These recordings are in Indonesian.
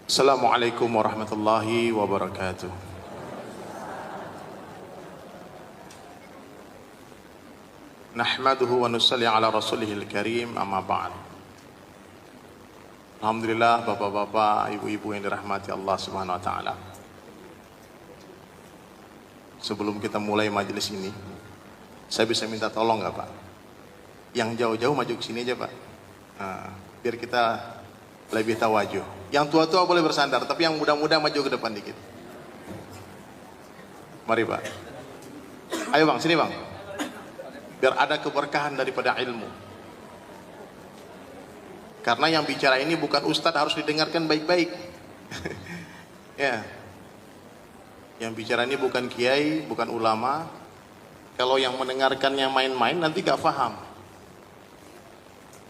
Assalamualaikum warahmatullahi wabarakatuh. Nahmaduhu wa nusalli ala rasulihil karim, amma ba'd. Alhamdulillah, bapak-bapak, ibu-ibu yang dirahmati Allah subhanahu wa ta'ala. Sebelum kita mulai majelis ini, saya bisa minta tolong gak Pak? Yang jauh-jauh maju ke sini aja Pak. Biar kita lebih tawajuh. Yang tua-tua boleh bersandar, tapi yang muda-muda maju ke depan dikit. Mari Pak. Ayo Bang, sini Bang. Biar ada keberkahan daripada ilmu. Karena yang bicara ini bukan ustadz, harus didengarkan baik-baik. Ya. Yang bicara ini bukan kiai, bukan ulama. Kalau yang mendengarkannya main-main nanti gak paham.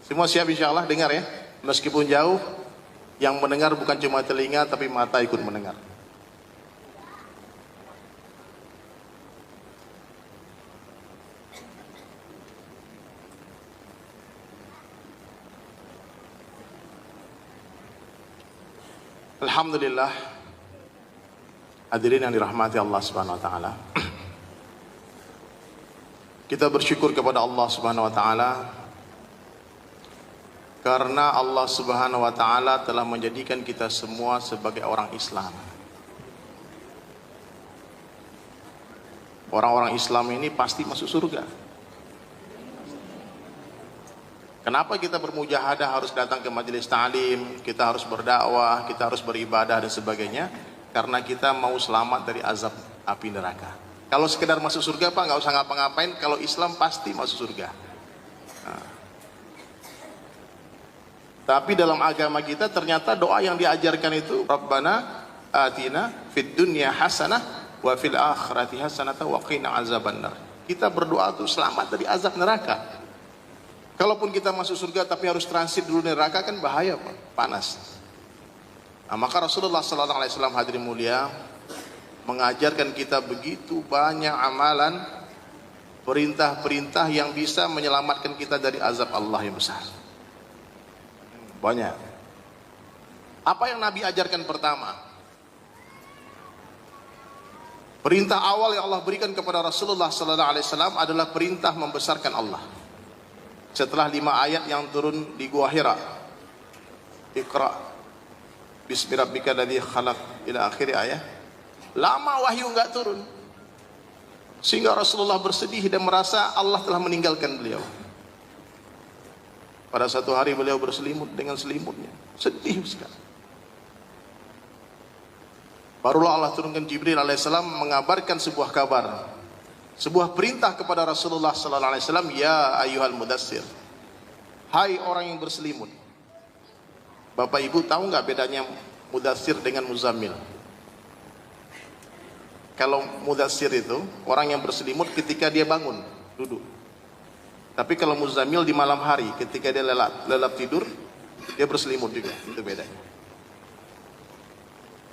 Semua siap insya Allah dengar ya. Meskipun jauh, yang mendengar bukan cuma telinga tapi mata ikut mendengar. Alhamdulillah, hadirin yang dirahmati Allah Subhanahu wa taala. Kita bersyukur kepada Allah Subhanahu wa taala karena Allah Subhanahu wa taala telah menjadikan kita semua sebagai orang Islam. Orang-orang Islam ini pasti masuk surga. Kenapa kita bermujahadah harus datang ke majelis ta'lim, kita harus berdakwah, kita harus beribadah dan sebagainya? Karena kita mau selamat dari azab api neraka. Kalau sekedar masuk surga Pak, nggak usah ngapa-ngapain. Kalau Islam pasti masuk surga. Tapi dalam agama kita ternyata doa yang diajarkan itu Rabbana atina fid dunya hasanah wa fil akhirati hasanah wa qina azabannar. Kita berdoa untuk selamat dari azab neraka. Kalaupun kita masuk surga tapi harus transit dulu neraka kan bahaya Pak, panas. Maka Rasulullah sallallahu alaihi wasallam hadirin mulia mengajarkan kita begitu banyak amalan, perintah-perintah yang bisa menyelamatkan kita dari azab Allah yang besar. Banyak. Apa yang Nabi ajarkan pertama? Perintah awal yang Allah berikan kepada Rasulullah sallallahu alaihi wasallam adalah perintah membesarkan Allah. Setelah 5 ayat yang turun di Gua Hira, Iqra bismi rabbika alladzi khalaq ila akhir ayat, lama wahyu enggak turun, sehingga Rasulullah bersedih dan merasa Allah telah meninggalkan beliau. Pada satu hari beliau berselimut dengan selimutnya, sedih sekali. Barulah Allah turunkan Jibril alaihissalam mengabarkan sebuah kabar, sebuah perintah kepada Rasulullah sallallahu alaihi wasallam, ya ayyuhal mudassir, hai orang yang berselimut. Bapak Ibu tahu nggak bedanya mudassir dengan muzammil? Kalau mudassir itu orang yang berselimut ketika dia bangun duduk. Tapi kalau muzammil di malam hari ketika dia lelap tidur, dia berselimut juga. Itu bedanya.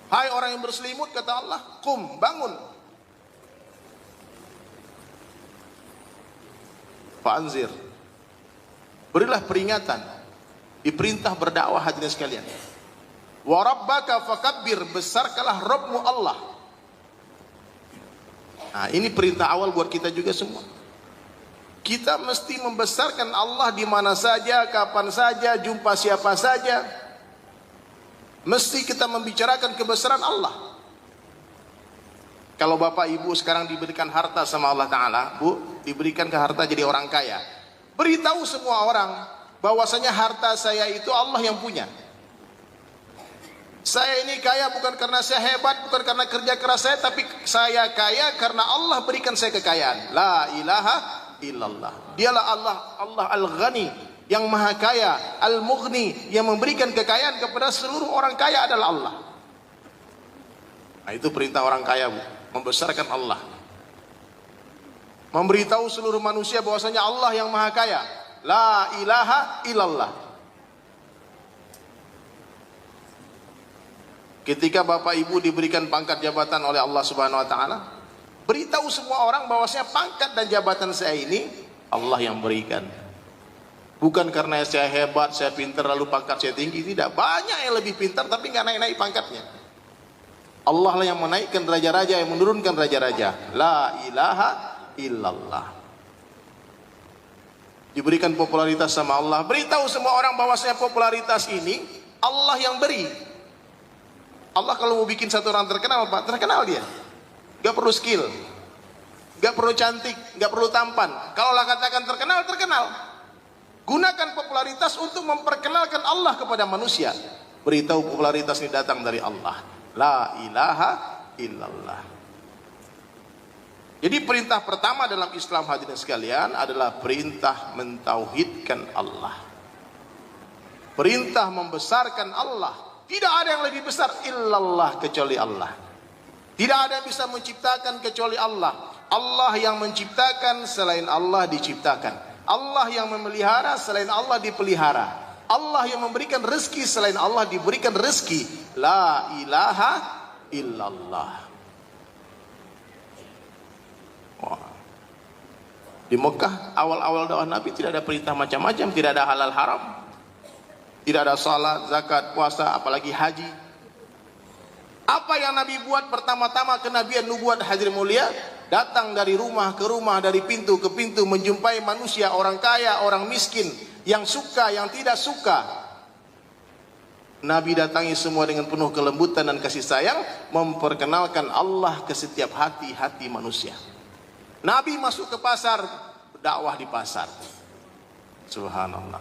Hai orang yang berselimut, kata Allah, kum, bangun. Fa'anzir, berilah peringatan. Diperintah berdakwah hadirin sekalian. Wa rabbaka fakabbir, besarkanlah Rabbmu Allah. Nah, ini perintah awal buat kita juga semua. Kita mesti membesarkan Allah di mana saja, kapan saja, jumpa siapa saja. Mesti kita membicarakan kebesaran Allah. Kalau Bapak Ibu sekarang diberikan harta sama Allah Ta'ala, Bu, diberikan ke harta jadi orang kaya, beritahu semua orang bahwasanya harta saya itu Allah yang punya. Saya ini kaya bukan karena saya hebat, bukan karena kerja keras saya, tapi saya kaya karena Allah berikan saya kekayaan. La ilaha illallah. Dialah Allah, Allah Al-Ghani, yang maha kaya, Al-Mughni, yang memberikan kekayaan kepada seluruh orang kaya adalah Allah. Nah, itu perintah orang kaya, Bu, membesarkan Allah. Memberitahu seluruh manusia bahwasanya Allah yang maha kaya. La ilaha illallah. Ketika Bapak Ibu diberikan pangkat jabatan oleh Allah Subhanahu wa taala, beritahu semua orang bahwasanya pangkat dan jabatan saya ini Allah yang berikan. Bukan karena saya hebat, saya pintar, lalu pangkat saya tinggi. Tidak, banyak yang lebih pintar tapi nggak naik-naik pangkatnya. Allah lah yang menaikkan raja-raja, yang menurunkan raja-raja. La ilaha illallah. Diberikan popularitas sama Allah. Beritahu semua orang bahwasanya popularitas ini Allah yang beri. Allah kalau mau bikin satu orang terkenal, Pak, terkenal dia. Gak perlu skill, gak perlu cantik, gak perlu tampan. Kalau Allah katakan terkenal, terkenal. Gunakan popularitas untuk memperkenalkan Allah kepada manusia. Beritahu popularitas ini datang dari Allah. La ilaha illallah. Jadi perintah pertama dalam Islam, hadirin sekalian, adalah perintah mentauhidkan Allah. Perintah membesarkan Allah. Tidak ada yang lebih besar illallah kecuali Allah. Tidak ada yang bisa menciptakan kecuali Allah. Allah yang menciptakan, selain Allah diciptakan. Allah yang memelihara, selain Allah dipelihara. Allah yang memberikan rezeki, selain Allah diberikan rezeki. La ilaha illallah. Wah. Di Mekah awal-awal dakwah Nabi tidak ada perintah macam-macam, tidak ada halal haram, tidak ada salat, zakat, puasa, apalagi haji. Apa yang Nabi buat pertama-tama kenabian nubuat, hadirin mulia? Datang dari rumah ke rumah, dari pintu ke pintu, menjumpai manusia, orang kaya, orang miskin, yang suka, yang tidak suka. Nabi datangi semua dengan penuh kelembutan dan kasih sayang, memperkenalkan Allah ke setiap hati-hati manusia. Nabi masuk ke pasar, dakwah di pasar. Subhanallah.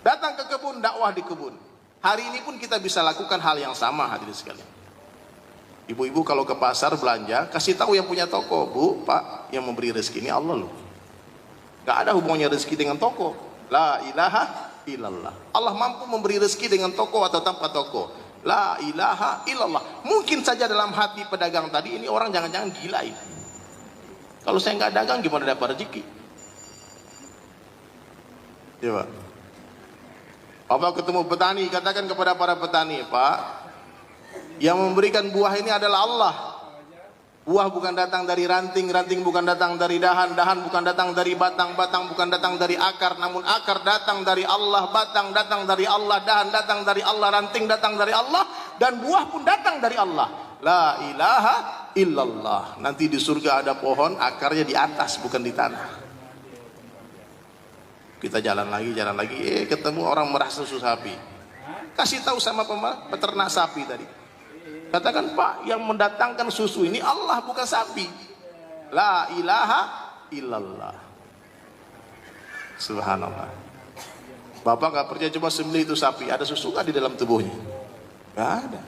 Datang ke kebun, dakwah di kebun. Hari ini pun kita bisa lakukan hal yang sama, hadirin sekalian. Ibu-ibu kalau ke pasar belanja, kasih tahu yang punya toko, Bu, Pak, yang memberi rezeki ini Allah loh. Gak ada hubungannya rezeki dengan toko. La ilaha illallah. Allah mampu memberi rezeki dengan toko atau tanpa toko. La ilaha illallah. Mungkin saja dalam hati pedagang tadi, ini orang jangan-jangan gila ini. Kalau saya nggak dagang gimana dapat rezeki? Coba. Apa ketemu petani, katakan kepada para petani, Pak, yang memberikan buah ini adalah Allah. Buah bukan datang dari ranting, ranting bukan datang dari dahan, dahan bukan datang dari batang, batang bukan datang dari akar, namun akar datang dari Allah, batang datang dari Allah, dahan datang dari Allah, ranting datang dari Allah, dan buah pun datang dari Allah. La ilaha illallah. Nanti di surga ada pohon, akarnya di atas bukan di tanah. Kita jalan lagi, ketemu orang merah susu sapi. Kasih tahu sama peternak sapi tadi. Katakan, Pak, yang mendatangkan susu ini Allah bukan sapi. La ilaha illallah. Subhanallah. Bapak gak percaya, coba sembelih itu sapi, ada susu gak di dalam tubuhnya? Gak ada.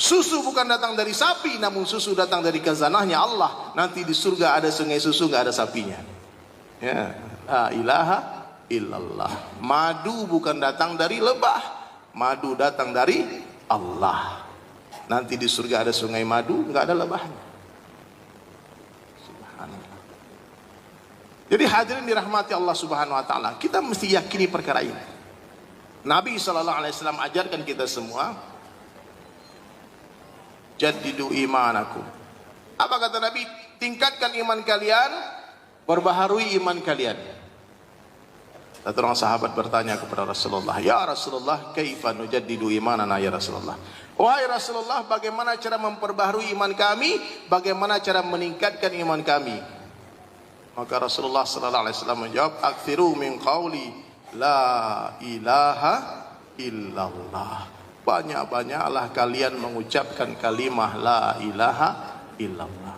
Susu bukan datang dari sapi, namun susu datang dari khazanahnya Allah. Nanti di surga ada sungai susu, gak ada sapinya. Ya, la ilaha illallah. Madu bukan datang dari lebah, madu datang dari Allah. Nanti di surga ada sungai madu, nggak ada lebahnya. Subhanallah. Jadi hadirin dirahmati Allah Subhanahu Wa Taala, kita mesti yakini perkara ini. Nabi SAW ajarkan kita semua, jaddidu imanakum. Apa kata Nabi? Tingkatkan iman kalian, perbaharui iman kalian. Satu orang sahabat bertanya kepada Rasulullah, ya Rasulullah, kaifa nujaddidu imanana ya Rasulullah? Wahai Rasulullah, bagaimana cara memperbaharui iman kami? Bagaimana cara meningkatkan iman kami? Maka Rasulullah SAW menjawab, aktsiru min qauli la ilaha illallah. Banyak-banyaklah kalian mengucapkan kalimah la ilaha illallah.